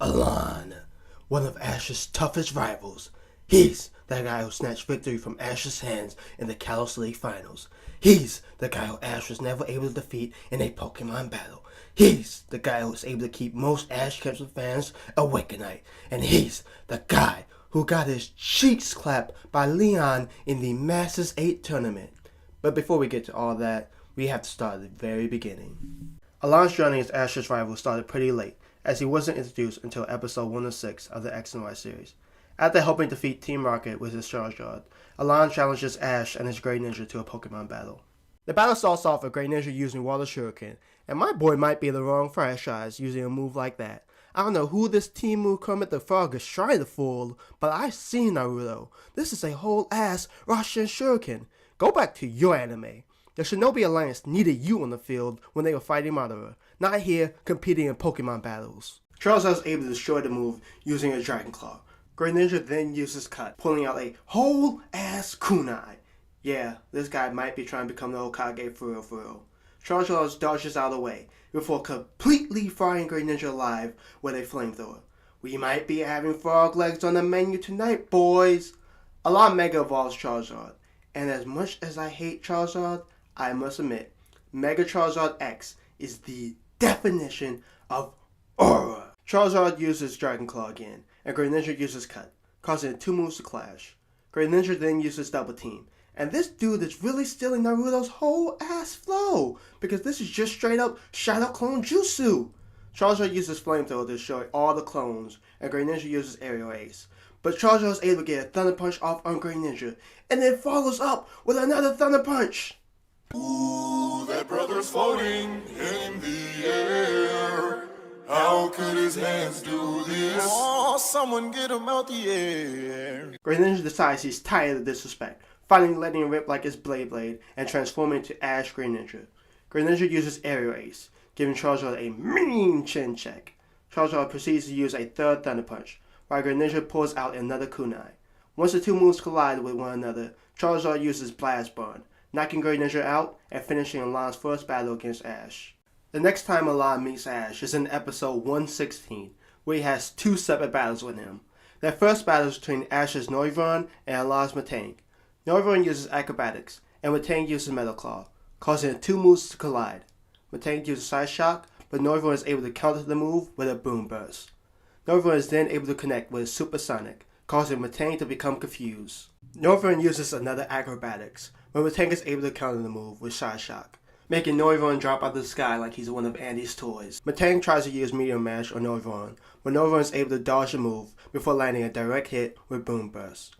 Alain, one of Ash's toughest rivals. He's the guy who snatched victory from Ash's hands in the Kalos League finals. He's the guy who Ash was never able to defeat in a Pokemon battle. He's the guy who was able to keep most Ash Crimson fans awake at night. And he's the guy who got his cheeks clapped by Leon in the Masters 8 tournament. But before we get to all that, we have to start at the very beginning. Alain's journey as Ash's rival started pretty late, as he wasn't introduced until episode 106 of the X and Y series. After helping defeat Team Rocket with his Charizard, Alain challenges Ash and his Great Ninja to a Pokemon battle. The battle starts off with Great Ninja using Water Shuriken, and my boy might be the wrong franchise using a move like that. I don't know who this Team Move Kermit the Frog is trying to fool, but I've seen Naruto. This is a whole ass Russian Shuriken. Go back to your anime. The Shinobi Alliance needed you on the field when they were fighting Madara, not here competing in Pokemon battles. Charizard was able to destroy the move using a Dragon Claw. Great Ninja then uses Cut, pulling out a whole ass kunai. Yeah, this guy might be trying to become the Hokage for real. Charizard dodges out of the way before completely frying Great Ninja alive with a flamethrower. We might be having frog legs on the menu tonight, boys. Alain Mega evolves Charizard, and as much as I hate Charizard, I must admit, Mega Charizard X is the definition of aura. Charizard uses Dragon Claw again, and Great Ninja uses Cut, causing the two moves to clash. Great Ninja then uses Double Team, and this dude is really stealing Naruto's whole ass flow, because this is just straight up Shadow Clone Jutsu. Charizard uses Flamethrower to destroy all the clones, and Great Ninja uses Aerial Ace. But Charizard is able to get a Thunder Punch off on Great Ninja, and then follows up with another Thunder Punch. Ooh, that brother's floating in the air. How could his hands do this? Oh, someone get him out the air. Great Ninja decides he's tired of disrespect, finally letting him rip like his Blade and transforming into Ash Great Ninja. Great Ninja uses Aerial Ace, giving Charizard a mean chin check. Charizard proceeds to use a third Thunder Punch, while Great Ninja pulls out another kunai. Once the two moves collide with one another, Charizard uses Blast Burn, knocking Great Ninja out and finishing Alain's first battle against Ash. The next time Alain meets Ash is in episode 116, where he has two separate battles with him. Their first battle is between Ash's Noivern and Alain's Metang. Noivern uses Acrobatics, and Metang uses Metal Claw, causing the two moves to collide. Metang uses Side Shock, but Noivern is able to counter the move with a Boom Burst. Noivern is then able to connect with Supersonic, causing Metang to become confused. Noivern uses another Acrobatics, but Metang is able to counter the move with Side Shock, making Noivern drop out of the sky like he's one of Andy's toys. Metang tries to use Meteor Mash on Noivern, but Noivern is able to dodge the move before landing a direct hit with Boom Burst.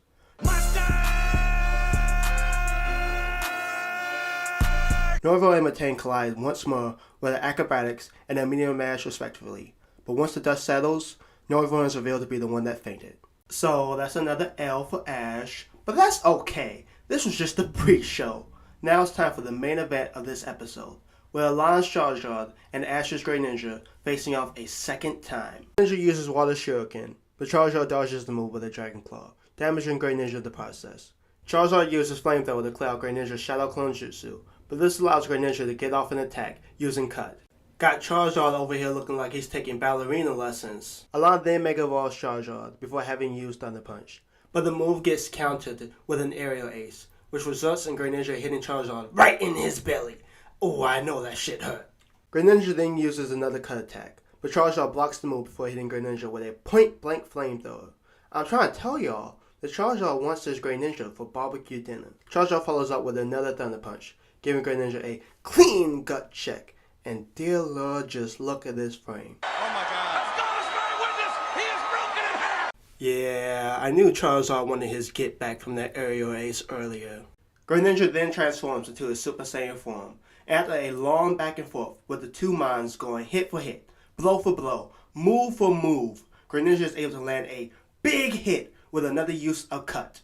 Noivern and Metang collide once more with the Acrobatics and a Meteor Mash respectively, but once the dust settles, Noivern is revealed to be the one that fainted. So that's another L for Ash, but that's okay. This was just the pre-show. Now it's time for the main event of this episode, where Alain's Charizard and Ash's Great Ninja facing off a second time. Ninja uses Water Shuriken, but Charizard dodges the move with a Dragon Claw, damaging Great Ninja in the process. Charizard uses Flamethrower to clear out Great Ninja's Shadow Clone Jutsu, but this allows Great Ninja to get off an attack using Cut. Got Charizard over here looking like he's taking ballerina lessons. Alain then Mega Evolves Charizard before having used Thunder Punch, but the move gets countered with an Aerial Ace, which results in Great Ninja hitting Charizard right in his belly. Oh, I know that shit hurt. Great Ninja then uses another Cut attack, but Charizard blocks the move before hitting Great Ninja with a point-blank flamethrower. I'm trying to tell y'all, the Charizard wants his Great Ninja for barbecue dinner. Charizard follows up with another Thunder Punch, giving Great Ninja a clean gut check. And dear Lord, just look at this frame. Oh my God. As God is my witness, he is broken in half. Yeah, I knew Charizard wanted his get back from that Aerial Ace earlier. Great Ninja then transforms into his Super Saiyan form. After a long back and forth with the two minds going hit for hit, blow for blow, move for move, Great Ninja is able to land a big hit with another use of Cut.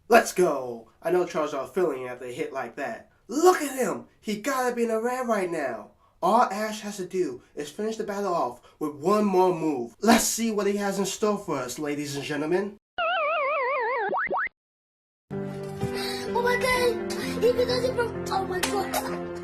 Let's go! I know Charizard feeling after a hit like that. Look at him! He gotta be in the red right now. All Ash has to do is finish the battle off with one more move. Let's see what he has in store for us, ladies and gentlemen. Oh my God! Even though they oh my God!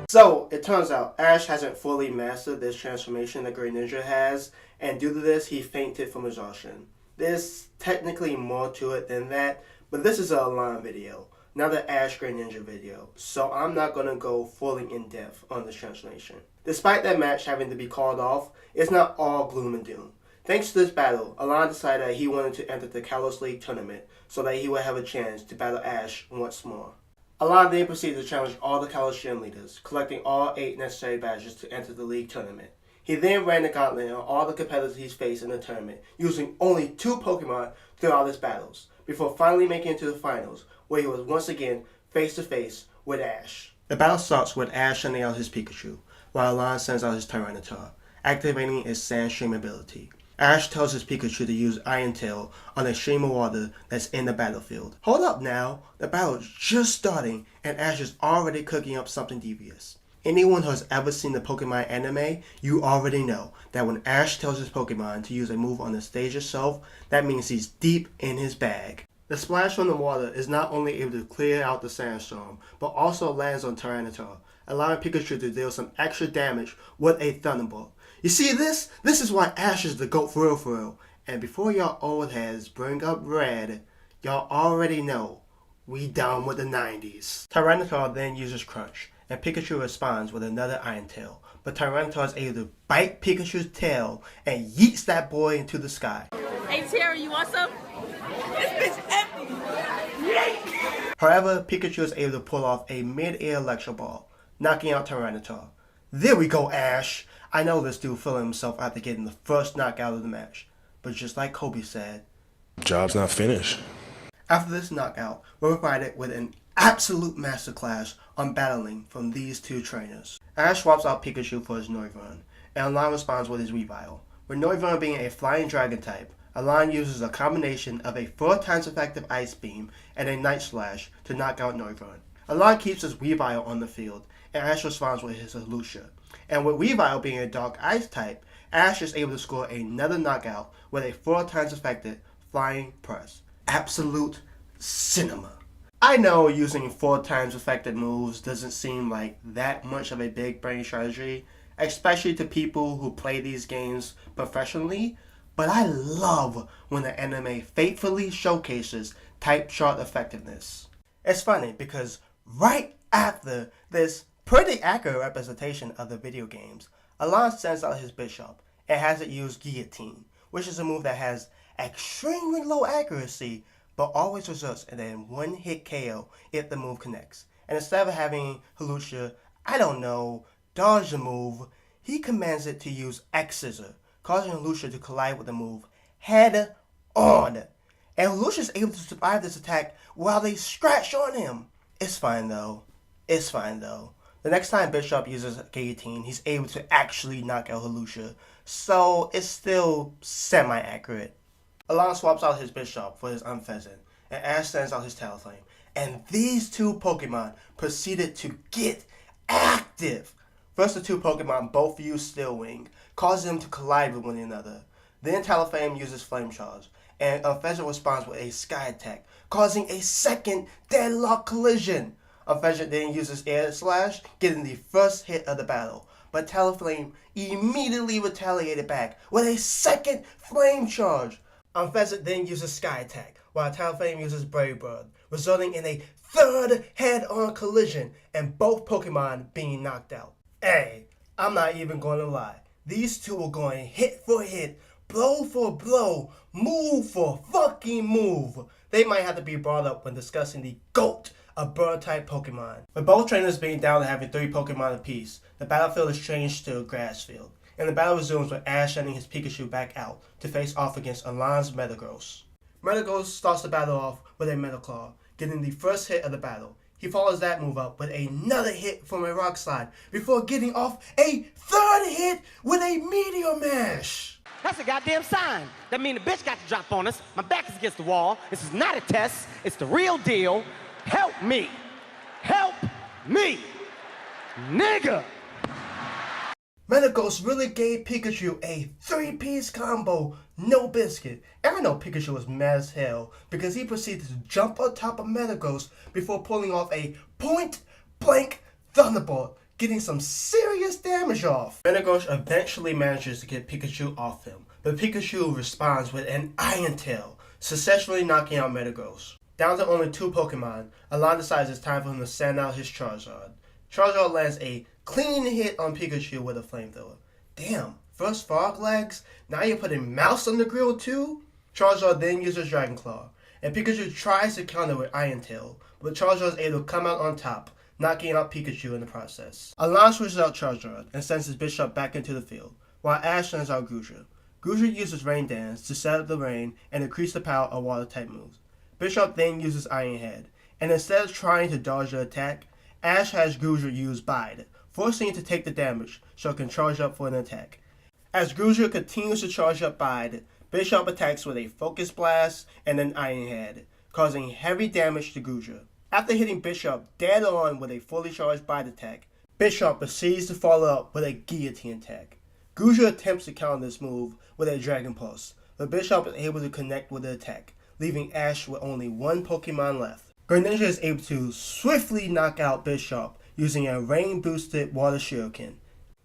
So, it turns out Ash hasn't fully mastered this transformation that Great Ninja has, and due to this, he fainted from exhaustion. There's technically more to it than that, but this is an Alain video, not an Ash Greninja video, so I'm not going to go fully in depth on this translation. Despite that match having to be called off, it's not all gloom and doom. Thanks to this battle, Alain decided that he wanted to enter the Kalos League tournament so that he would have a chance to battle Ash once more. Alain then proceeded to challenge all the Kalos gym leaders, collecting all 8 necessary badges to enter the league tournament. He then ran the gauntlet on all the competitors he's faced in the tournament, using only 2 Pokemon throughout his battles, before finally making it to the finals, where he was once again face to face with Ash. The battle starts with Ash sending out his Pikachu, while Alain sends out his Tyranitar, activating its Sand Stream ability. Ash tells his Pikachu to use Iron Tail on a stream of water that's in the battlefield. Hold up now, the battle is just starting and Ash is already cooking up something devious. Anyone who has ever seen the Pokemon anime, you already know that when Ash tells his Pokemon to use a move on the stage itself, that means he's deep in his bag. The splash from the water is not only able to clear out the sandstorm, but also lands on Tyranitar, allowing Pikachu to deal some extra damage with a Thunderbolt. You see this? This is why Ash is the GOAT for real. And before y'all old heads bring up Red, y'all already know we down with the 90s. Tyranitar then uses Crunch, and Pikachu responds with another Iron Tail. But Tyranitar is able to bite Pikachu's tail and yeets that boy into the sky. Hey Terry, you want some? This bitch empty. However, Pikachu is able to pull off a mid-air Electro Ball, knocking out Tyranitar. There we go, Ash! I know this dude feeling himself after getting the first knockout of the match, but just like Kobe said, Job's not finished. after this knockout, we're provided with an absolute masterclass on battling from these 2 trainers. Ash swaps out Pikachu for his Noivern, and Alain responds with his Weavile. With Noivern being a flying dragon type, Alain uses a combination of a 4 times effective Ice Beam and a Night Slash to knock out Noivern. Alain keeps his Weavile on the field, and Ash responds with his Hawlucha. And with Weavile being a Dark Ice type, Ash is able to score another knockout with a 4 times effective Flying Press. Absolute cinema. I know using 4 times effective moves doesn't seem like that much of a big brain strategy, especially to people who play these games professionally, but I love when the anime faithfully showcases type chart effectiveness. It's funny because right after this pretty accurate representation of the video games, Alain sends out his Bishop and has it use Guillotine, which is a move that has extremely low accuracy but always results in a 1-hit KO if the move connects. And instead of having Hawlucha, dodge the move, he commands it to use X-Scissor, causing Hawlucha to collide with the move head on. And Hawlucha is able to survive this attack while they scratch on him. It's fine though. The next time Bishop uses Guillotine, he's able to actually knock out Hawlucha, so it's still semi-accurate. Alain swaps out his Bishop for his Unfezant, and Ash sends out his Talonflame, and these 2 Pokemon proceeded to get active. First, the 2 Pokemon both use Steel Wing, causing them to collide with one another. Then Talonflame uses Flame Charge, and Unfezant responds with a Sky Attack, causing a second deadlock collision. Unfezant then uses Air Slash, getting the first hit of the battle, but Talonflame immediately retaliated back with a second Flame Charge. Unfezant then uses Sky Attack, while Talonflame uses Brave Bird, resulting in a 3rd head-on collision and both Pokemon being knocked out. Hey, I'm not even going to lie. These 2 are going hit for hit, blow for blow, move for fucking move. They might have to be brought up when discussing the GOAT of bird-type Pokemon. With both trainers being down to having 3 Pokemon apiece, the battlefield is changed to a grass field, and the battle resumes with Ash sending his Pikachu back out to face off against Alain's Metagross. Metagross starts the battle off with a Metal Claw, getting the first hit of the battle. He follows that move up with another hit from a Rock Slide, before getting off a 3rd hit with a Meteor Mash. That's a goddamn sign. That means the bitch got to drop on us. My back is against the wall. This is not a test. It's the real deal. Help me. Help me. Nigga. Metagross really gave Pikachu a 3-piece combo, no biscuit. And I know Pikachu was mad as hell because he proceeded to jump on top of Metagross before pulling off a point-blank Thunderbolt, getting some serious damage off. Metagross eventually manages to get Pikachu off him, but Pikachu responds with an Iron Tail, successfully knocking out Metagross. Down to only 2 Pokemon, Alain decides it's time for him to send out his Charizard. Charizard lands a clean hit on Pikachu with a flamethrower. Damn, first frog legs? Now you're putting mouse on the grill too? Charizard then uses Dragon Claw, and Pikachu tries to counter with Iron Tail, but Charizard is able to come out on top, knocking out Pikachu in the process. Alain switches out Charizard and sends his Bishop back into the field, while Ash sends out Gruger. Gruger uses Rain Dance to set up the rain and increase the power of Water-type moves. Bishop then uses Iron Head, and instead of trying to dodge the attack, Ash has Gruger use Bide, forcing it to take the damage so it can charge up for an attack. As Gruger continues to charge up Bide, Bishop attacks with a Focus Blast and an Iron Head, causing heavy damage to Gruger. After hitting Bishop dead on with a fully charged Bide attack, Bishop proceeds to follow up with a Guillotine attack. Gruger attempts to counter this move with a Dragon Pulse, but Bishop is able to connect with the attack, leaving Ash with only 1 Pokemon left. Greninja is able to swiftly knock out Bishop using a rain-boosted Water Shuriken,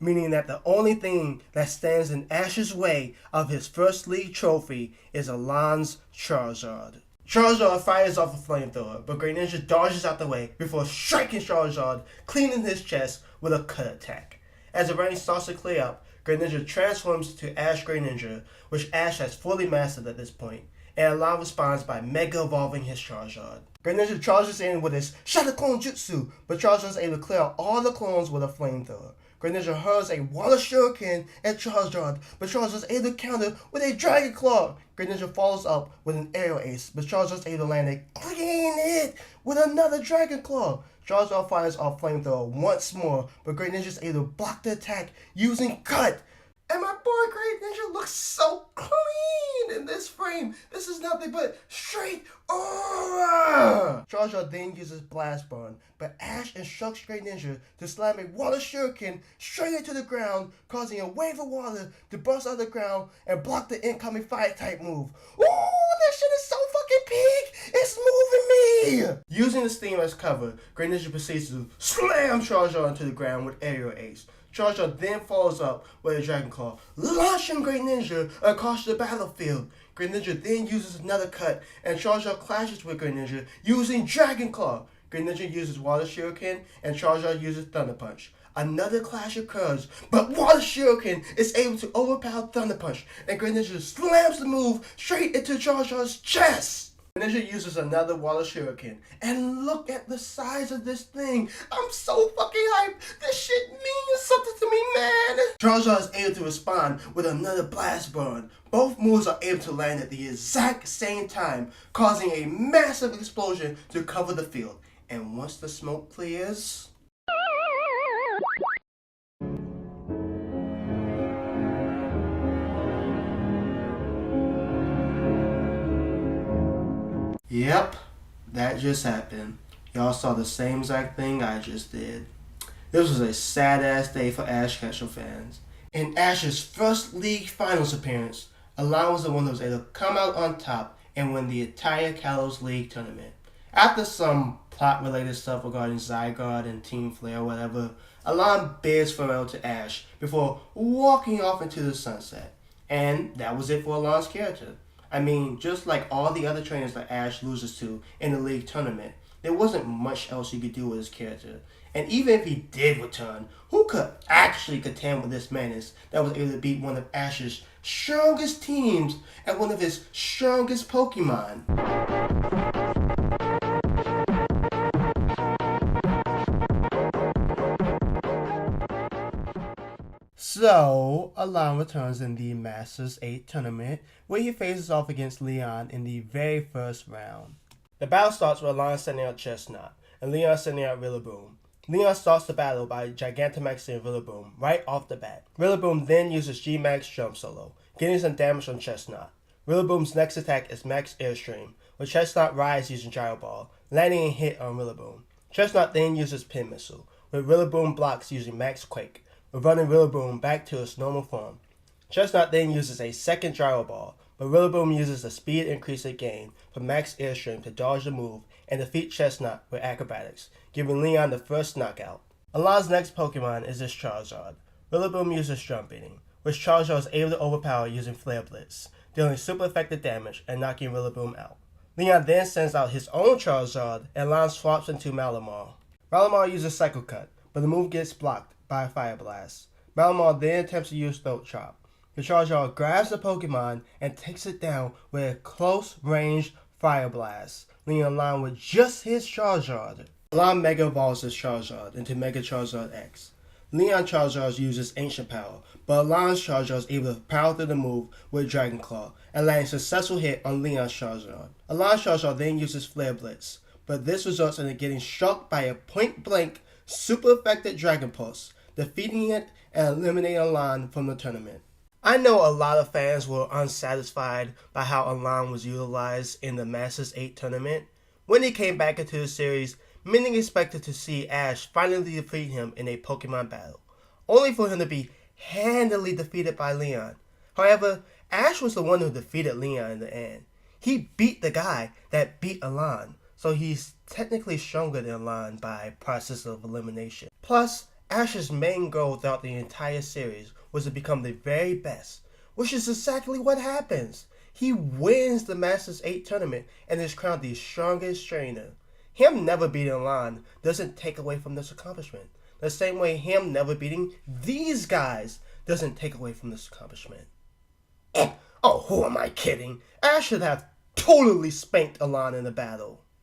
meaning that the only thing that stands in Ash's way of his first league trophy is Alain's Charizard. Charizard fires off a flamethrower, but Greninja dodges out the way before striking Charizard, cleaning his chest with a cut attack. As the rain starts to clear up, Greninja transforms to Ash Greninja, which Ash has fully mastered at this point, and Alain responds by Mega Evolving his Charizard. Greninja charges in with his Shadow Clone Jutsu, but Charizard is able to clear out all the clones with a flamethrower. Greninja hurls a Water Shuriken at Charizard, but Charizard is able to counter with a Dragon Claw. Greninja follows up with an Aerial Ace, but Charizard is able to land a clean hit with another Dragon Claw. Charizard fires off Flamethrower once more, but Greninja is able to block the attack using Cut. And my boy Greninja looks so clean in this frame. This is nothing but straight aura. Charizard then uses Blast Burn, but Ash instructs Greninja to slam a Water Shuriken straight into the ground, causing a wave of water to burst out of the ground and block the incoming Fire-type move. Ooh, this shit is so fucking big! It's moving me! Using the steam as cover, Greninja proceeds to slam Charizard into the ground with Aerial Ace. Charizard then follows up with a Dragon Claw, launching Greninja across the battlefield. Greninja then uses another cut, and Charizard clashes with Greninja using Dragon Claw. Greninja uses Water Shuriken, and Charizard uses Thunder Punch. Another clash occurs, but Water Shuriken is able to overpower Thunder Punch, and Greninja slams the move straight into Charizard's chest. Greninja uses another Water Shuriken, and look at the size of this thing. I'm so fucking hyped. This shit means something to me, man. Charizard is able to respond with another Blast Burn. Both moves are able to land at the exact same time, causing a massive explosion to cover the field. And once the smoke clears... Yep, that just happened. Y'all saw the same exact thing I just did. This was a sad-ass day for Ash Ketchum fans. In Ash's first League Finals appearance, Alain was the one that was able to come out on top and win the entire Kalos League tournament. After some plot-related stuff regarding Zygarde and Team Flare or whatever, Alain bids farewell to Ash before walking off into the sunset. And that was it for Alain's character. I mean, just like all the other trainers that Ash loses to in the league tournament, there wasn't much else you could do with his character. And even if he did return, who could actually contend with this menace that was able to beat one of Ash's strongest teams and one of his strongest Pokemon? So, Alain returns in the Masters 8 tournament, where he faces off against Leon in the very first round. The battle starts with Alain sending out Chestnut, and Leon sending out Rillaboom. Leon starts the battle by Gigantamaxing Rillaboom right off the bat. Rillaboom then uses G-Max Jump Solo, getting some damage on Chestnut. Rillaboom's next attack is Max Airstream, with Chestnut rise using Gyro Ball, landing a hit on Rillaboom. Chestnut then uses Pin Missile, with Rillaboom blocks using Max Quake, running Rillaboom back to its normal form. Chestnut then uses a second Gyro Ball, but Rillaboom uses the speed increase it gained from Max Airstream to dodge the move and defeat Chestnut with Acrobatics, giving Leon the first knockout. Alain's next Pokemon is his Charizard. Rillaboom uses Jump Beating, which Charizard is able to overpower using Flare Blitz, dealing super effective damage and knocking Rillaboom out. Leon then sends out his own Charizard, and Alain swaps into Malamar. Malamar uses Psycho Cut, but the move gets blocked by a Fire Blast. Malamar then attempts to use Throat Chop. The Charizard grabs the Pokemon and takes it down with a close-range Fire Blast, leaving Alain with just his Charizard. Alain Mega Evolves his Charizard into Mega Charizard X. Leon Charizard uses Ancient Power, but Alain's Charizard is able to power through the move with Dragon Claw and land a successful hit on Leon's Charizard. Alain's Charizard then uses Flare Blitz, but this results in it getting struck by a point-blank, super effective Dragon Pulse, defeating it and eliminating Alain from the tournament. I know a lot of fans were unsatisfied by how Alain was utilized in the Masters 8 tournament. When he came back into the series, many expected to see Ash finally defeat him in a Pokemon battle, only for him to be handily defeated by Leon. However, Ash was the one who defeated Leon in the end. He beat the guy that beat Alain, so he's technically stronger than Alain by process of elimination. Plus, Ash's main goal throughout the entire series was to become the very best, which is exactly what happens. He wins the Masters 8 tournament and is crowned the strongest trainer. Him never beating Alain doesn't take away from this accomplishment. The same way him never beating these guys doesn't take away from this accomplishment. Oh, who am I kidding? Ash should have totally spanked Alain in the battle.